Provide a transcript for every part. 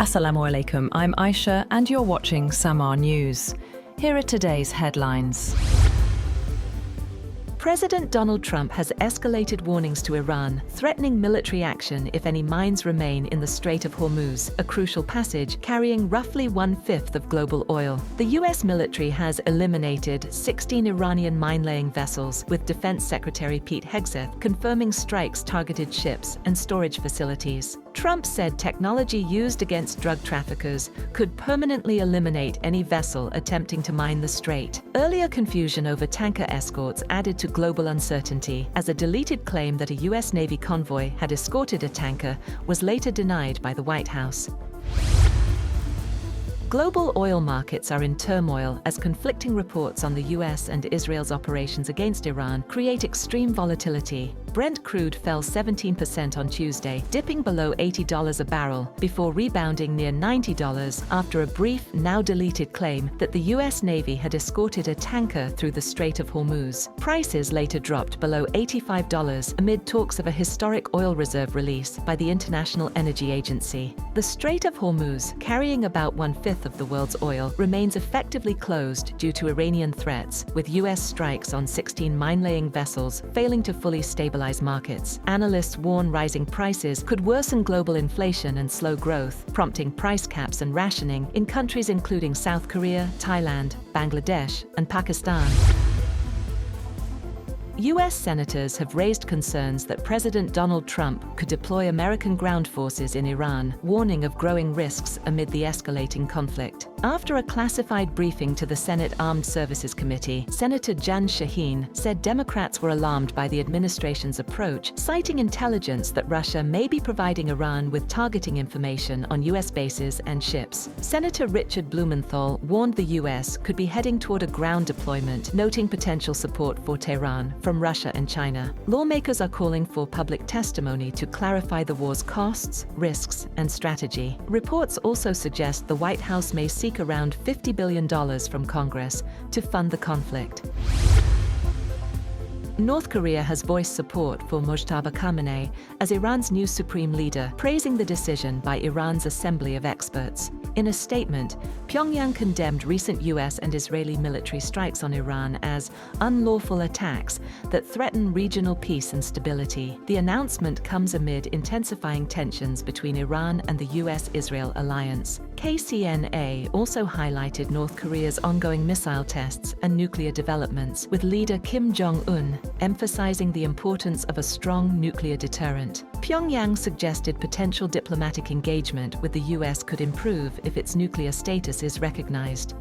Assalamu alaikum, I'm Aisha and you're watching Samaa News. Here are today's headlines. President Donald Trump has escalated warnings to Iran, threatening military action if any mines remain in the Strait of Hormuz, a crucial passage carrying roughly 1/5 of global oil. The U.S. military has eliminated 16 Iranian mine-laying vessels, with Defense Secretary Pete Hegseth confirming strikes targeted ships and storage facilities. Trump said technology used against drug traffickers could permanently eliminate any vessel attempting to mine the strait. Earlier confusion over tanker escorts added to global uncertainty, as a deleted claim that a U.S. Navy convoy had escorted a tanker was later denied by the White House. Global oil markets are in turmoil as conflicting reports on the US and Israel's operations against Iran create extreme volatility. Brent crude fell 17% on Tuesday, dipping below $80 a barrel, before rebounding near $90 after a brief, now-deleted claim that the US Navy had escorted a tanker through the Strait of Hormuz. Prices later dropped below $85 amid talks of a historic oil reserve release by the International Energy Agency. The Strait of Hormuz, carrying about 1/5 of the world's oil, remains effectively closed due to Iranian threats, with US strikes on 16 mine-laying vessels failing to fully stabilize markets. Analysts warn rising prices could worsen global inflation and slow growth, prompting price caps and rationing in countries including South Korea, Thailand, Bangladesh, and Pakistan. U.S. senators have raised concerns that President Donald Trump could deploy American ground forces in Iran, warning of growing risks amid the escalating conflict. After a classified briefing to the Senate Armed Services Committee, Senator Jan Shaheen said Democrats were alarmed by the administration's approach, citing intelligence that Russia may be providing Iran with targeting information on U.S. bases and ships. Senator Richard Blumenthal warned the U.S. could be heading toward a ground deployment, noting potential support for Tehran from Russia and China. Lawmakers are calling for public testimony to clarify the war's costs, risks, and strategy. Reports also suggest the White House may seek around $50 billion from Congress to fund the conflict. North Korea has voiced support for Mojtaba Khamenei as Iran's new supreme leader, praising the decision by Iran's Assembly of Experts. In a statement, Pyongyang condemned recent U.S. and Israeli military strikes on Iran as unlawful attacks that threaten regional peace and stability. The announcement comes amid intensifying tensions between Iran and the U.S.-Israel alliance. KCNA also highlighted North Korea's ongoing missile tests and nuclear developments, with leader Kim Jong-un emphasizing the importance of a strong nuclear deterrent. Pyongyang suggested potential diplomatic engagement with the U.S. could improve if its nuclear status is recognized.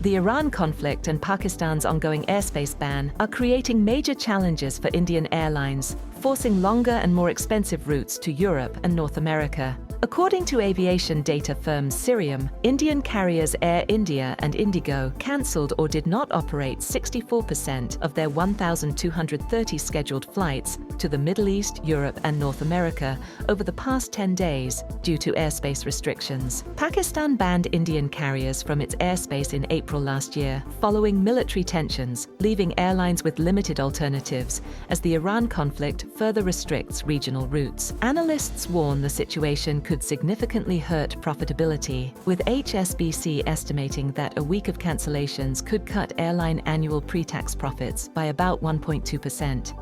The Iran conflict and Pakistan's ongoing airspace ban are creating major challenges for Indian Airlines, forcing longer and more expensive routes to Europe and North America. According to aviation data firm Cirium, Indian carriers Air India and Indigo cancelled or did not operate 64% of their 1,230 scheduled flights to the Middle East, Europe, and North America over the past 10 days due to airspace restrictions. Pakistan banned Indian carriers from its airspace in April last year, following military tensions, leaving airlines with limited alternatives as the Iran conflict further restricts regional routes. Analysts warn the situation could significantly hurt profitability, with HSBC estimating that a week of cancellations could cut airline annual pre-tax profits by about 1.2%.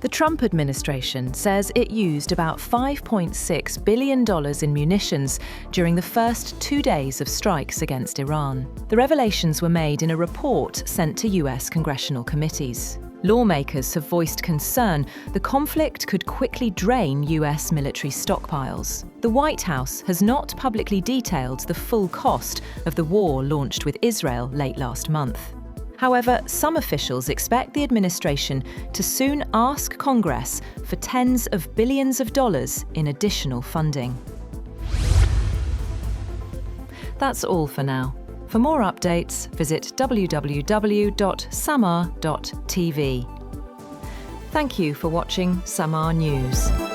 The Trump administration says it used about $5.6 billion in munitions during the first 2 days of strikes against Iran. The revelations were made in a report sent to U.S. congressional committees. Lawmakers have voiced concern the conflict could quickly drain U.S. military stockpiles. The White House has not publicly detailed the full cost of the war launched with Israel late last month. However, some officials expect the administration to soon ask Congress for tens of billions of dollars in additional funding. That's all for now. For more updates, visit www.samaa.tv. Thank you for watching Samaa News.